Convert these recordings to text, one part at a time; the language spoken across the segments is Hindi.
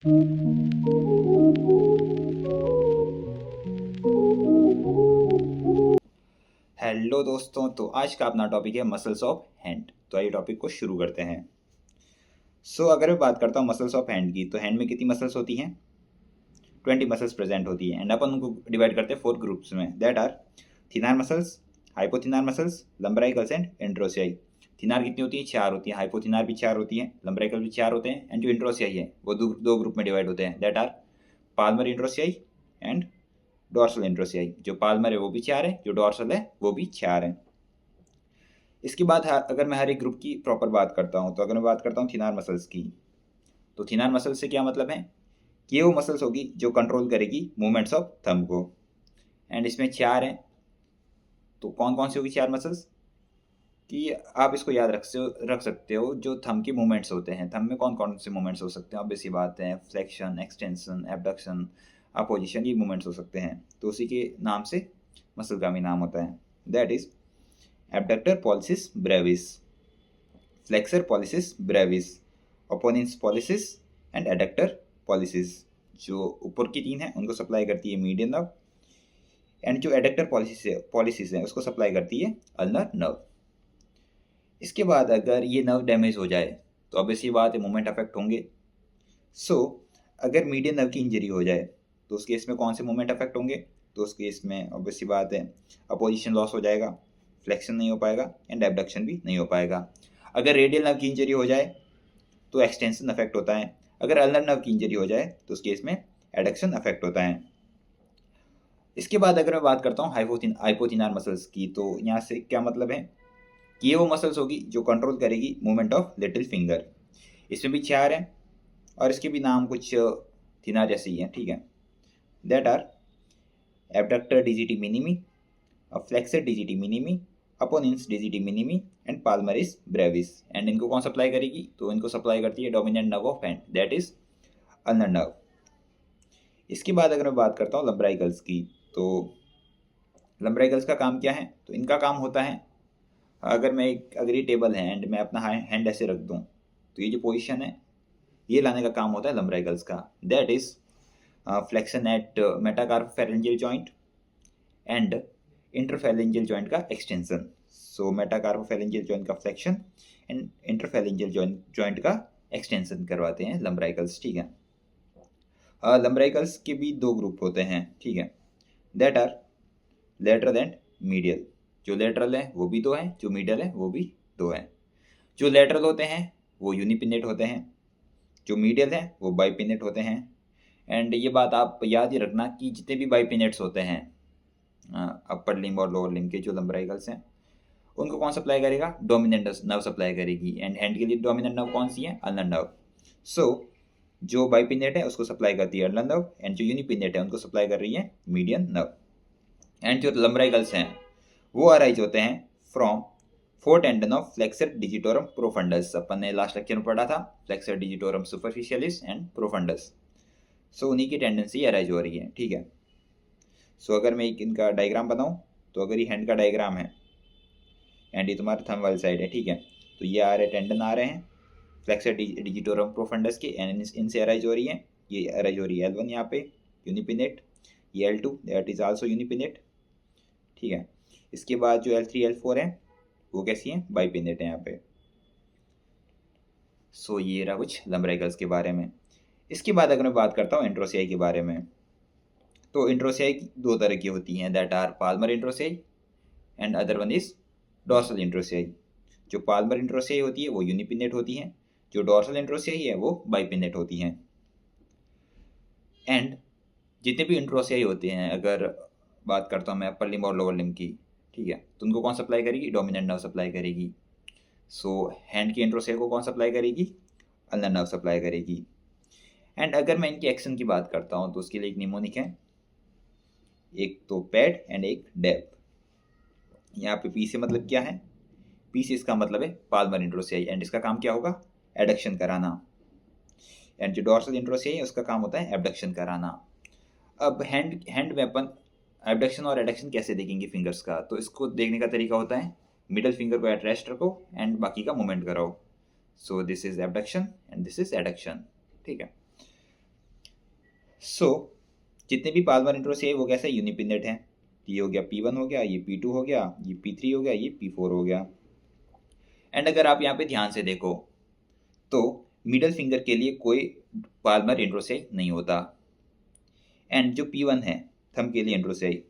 हेलो दोस्तों, तो आज का अपना टॉपिक है मसल्स ऑफ हैंड। तो आइए टॉपिक को शुरू करते हैं। अगर मैं बात करता हूँ मसल्स ऑफ हैंड की, तो हैंड में कितनी मसल्स होती हैं? 20 मसल्स प्रेजेंट होती हैं एंड अपन उनको डिवाइड करते हैं 4 ग्रुप्स में। That are thenar muscles, hypothenar muscles, lumbricals and interossei. Thenar कितनी होती है? 4 होती है। हाइपोथिनार भी 4 होती है, लंबराइकल भी 4 होते हैं एंड जो इंट्रोसियाई है वो दो ग्रुप में डिवाइड होते हैं। That are palmar interossei and dorsal interossei. जो पाल्मर है वो भी 4 है, जो डॉर्सल है वो भी 4 है। इसके बाद अगर मैं हर एक ग्रुप की प्रॉपर बात करता हूँ, तो अगर मैं बात करता हूँ थिनार मसल्स की, तो थिनार मसल्स से क्या मतलब है कि ये वो मसल्स होगी जो कंट्रोल करेगी मूवमेंट्स ऑफ थंब को। एंड इसमें 4 हैं। तो कौन कौन सी होगी 4 मसल्स? कि आप इसको याद रख सकते हो, जो थंब के मूवमेंट्स होते हैं। थंब में कौन कौन से मूवमेंट्स हो सकते हैं? ऑब्वियस सी बात है, फ्लेक्शन, एक्सटेंशन, एबडक्शन, अपोजिशन, ये मूवमेंट्स हो सकते हैं। तो उसी के नाम से मसल का भी नाम होता है। That is abductor pollicis brevis, flexor pollicis brevis, opponens pollicis and adductor pollicis. जो ऊपर की 3 है उनको सप्लाई करती है मीडियन नर्व, एंड जो एडक्टर पॉलिसिस है उसको सप्लाई करती है अल्नर नर्व। इसके बाद अगर ये नर्व डैमेज हो जाए तो ऑब्वियसली बात है मूवमेंट अफेक्ट होंगे। अगर मीडियन नर्व की इंजरी हो जाए तो उस केस में कौन से मूवमेंट अफेक्ट होंगे? तो उस केस में ऑब्वियसली बात है अपोजिशन लॉस हो जाएगा, फ्लेक्शन नहीं हो पाएगा एंड एबडक्शन भी नहीं हो पाएगा। अगर रेडियल नर्व की इंजरी हो जाए तो एक्सटेंशन अफेक्ट होता है। अगर अल्नर नर्व की इंजरी हो जाए तो उस केस में एडक्शन अफेक्ट होता है। इसके बाद अगर मैं बात करता हूँ हाइपोथिनार मसल्स की, तो यहाँ से क्या मतलब है कि ये वो मसल्स होगी जो कंट्रोल करेगी मूवमेंट ऑफ लिटिल फिंगर। इसमें भी 4 हैं और इसके भी नाम कुछ थिनार जैसे ही हैं, ठीक है। That are abductor digiti minimi, flexor digiti minimi, opponens digiti minimi and palmaris brevis. And इनको कौन सप्लाई करेगी? तो इनको सप्लाई करती है dominant nerve of hand, that is ulnar nerve. इसके बाद अगर मैं बात करता हूँ लंबराइकल्स की, तो लंबराइकल्स का काम क्या है? तो इनका काम होता है, अगर ये टेबल है एंड मैं अपना हैंड ऐसे रख दूँ, तो ये जो पोजीशन है ये लाने का काम होता है लंबराइकल्स का। That is flexion at metacarpophalangeal joint and interphalangeal joint का एक्सटेंशन। मेटाकार्पोफेरेंजियल जॉइंट का फ्लेक्शन एंड इंटरफेरेंजियल जॉइंट का एक्सटेंशन करवाते हैं लंबराइकल्स, ठीक है। लंबराइकल्स के भी 2 ग्रुप होते हैं, ठीक है। That are lateral and medial. जो लेटरल है वो भी 2 हैं, जो मीडियल है वो भी 2 हैं। जो लेटरल होते हैं वो यूनिपिनेट होते हैं, जो मीडियल है वो बाइपिनेट होते हैं। एंड ये बात आप याद ही रखना कि जितने भी बाइपिनेट्स होते हैं, अपर लिम्ब और लोअर लिम्ब के जो लंबराइकल्स हैं, उनको कौन सप्लाई करेगा? डोमिनेंट नर्व सप्लाई करेगी। एंड हैंड के लिए डोमिनेंट नर्व कौन सी है? Ulnar nerve. सो जो बाइपिनेट है उसको सप्लाई करती है अल्नर नर्व एंड जो यूनिपिनेट है उनको सप्लाई कर रही है मीडियन नर्व। एंड जो लंबराइकल्स हैं वो अराइज होते हैं from 4 tendon of flexor digitorum profundus. अपन ने लास्ट लेक्चर में पढ़ा था flexor digitorum superficialis and profundus. उन्हीं की टेंडेंसी अराइज हो रही है, ठीक है। अगर मैं एक इनका डायग्राम बनाऊं, तो अगर ये हैंड का डायग्राम है एंड ये तुम्हारा थंब वाली साइड है, ठीक है, तो ये आ रहे टेंडन आ रहे हैं फ्लेक्सर डिजिटोरम प्रोफंडस के एंड इनसे अराइज हो रही है। ये अराइज हो रही है L1 यहाँ पे यूनिपिनेट, ये L2 दैट इज आल्सो यूनिपिनेट, ठीक है। इसके बाद जो L3 L4 है वो कैसी हैं? बाइपिनेट है यहाँ पे। ये रहा कुछ लंबराइकल्स के बारे में। इसके बाद अगर मैं बात करता हूँ इंट्रोसियाई के बारे में, तो इंट्रोसियाई 2 तरह की होती हैं, that are palmar interossei and other one is dorsal interossei. जो पाल्मर इंट्रोसियाई होती है वो यूनिपिनेट होती हैं, जो डॉर्सल इंट्रोसियाई है वो बाइपिनेट होती हैं। एंड जितने भी इंट्रोसियाई होते हैं, अगर बात करता हूँ मैं अपर लिम्ब और लोअर लिम्ब की, ठीक है, तो उनको कौन सप्लाई करेगी? डोमिनेंट नर्व सप्लाई करेगी। हैंड की इंट्रोसियाई को कौन सप्लाई करेगी? अल्नर नर्व सप्लाई करेगी। एंड अगर मैं इनकी एक्शन की बात करता हूँ तो उसके लिए एक निमोनिक है, एक तो पैड एंड एक डैप। यहाँ पे पी से मतलब क्या है? पी से इसका मतलब है पाल्मर इंट्रोसियाई एंड इसका काम क्या होगा? एडक्शन कराना। एंड जो डॉर्सल इंट्रोसियाई है उसका काम होता है एबडक्शन कराना। अब हैंड में अपन एबडक्शन और एडक्शन कैसे देखेंगे फिंगर्स का? तो इसको देखने का तरीका होता है मिडल फिंगर को एट रेस्ट रखो एंड बाकी का मूवमेंट कराओ। This is abduction and this is adduction, ठीक है। सो जितने भी पाल्मर इंट्रोसियाई वो कैसे यूनिपिनेट हैं। ये हो गया P1 हो गया, ये P2 हो गया, ये P3 हो गया, ये P4 हो गया। एंड अगर आप यहाँ पे ध्यान से देखो तो मिडल फिंगर के लिए कोई पाल्मर इंट्रोसियाई नहीं होता। एंड जो P1 है थंब के लिए इंट्रोसियाई,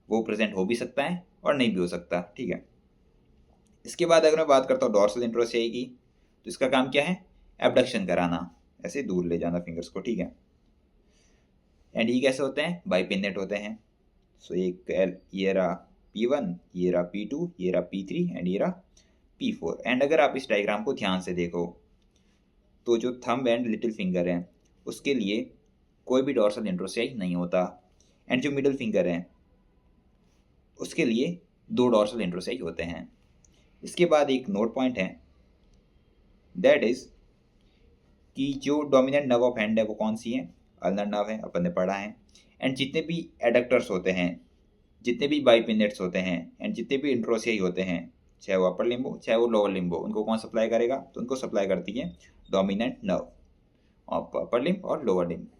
वो प्रेजेंट हो भी सकता है और नहीं भी हो सकता, ठीक है। इसके बाद अगर मैं बात करता हूँ डॉर्सल इंट्रोसियाई की, तो इसका काम क्या है, एबडक्शन कराना, ऐसे दूर ले जाना फिंगर्स को, ठीक है। एंड ये कैसे होते हैं, बाइपिनेट होते हैं। सो ये रहा P1, ये रहा P2, ये रहा P3 एंड ये रहा P4। एंड अगर आप इस डायग्राम को ध्यान से देखो तो जो थंब एंड लिटिल फिंगर है उसके लिए कोई भी डॉर्सल इंट्रोसियाई नहीं होता। एंड जो मिडिल फिंगर है उसके लिए 2 डॉर्सल इंट्रोसियाई होते हैं। इसके बाद एक नोट पॉइंट है, दैट इज कि जो डोमिनेंट नर्व ऑफ हैंड है वो कौन सी है, अल्नर नर्व है, अपन ने पढ़ा है। एंड जितने भी एडक्टर्स होते हैं, जितने भी बाइपिनेट्स होते हैं एंड जितने भी इंट्रोसियाई होते हैं, चाहे वो अपर लिम्बो चाहे वो लोअर लिम्बो, उनको कौन सप्लाई करेगा, तो उनको सप्लाई करती है dominant nerve of upper limb और लोअर लिम्ब।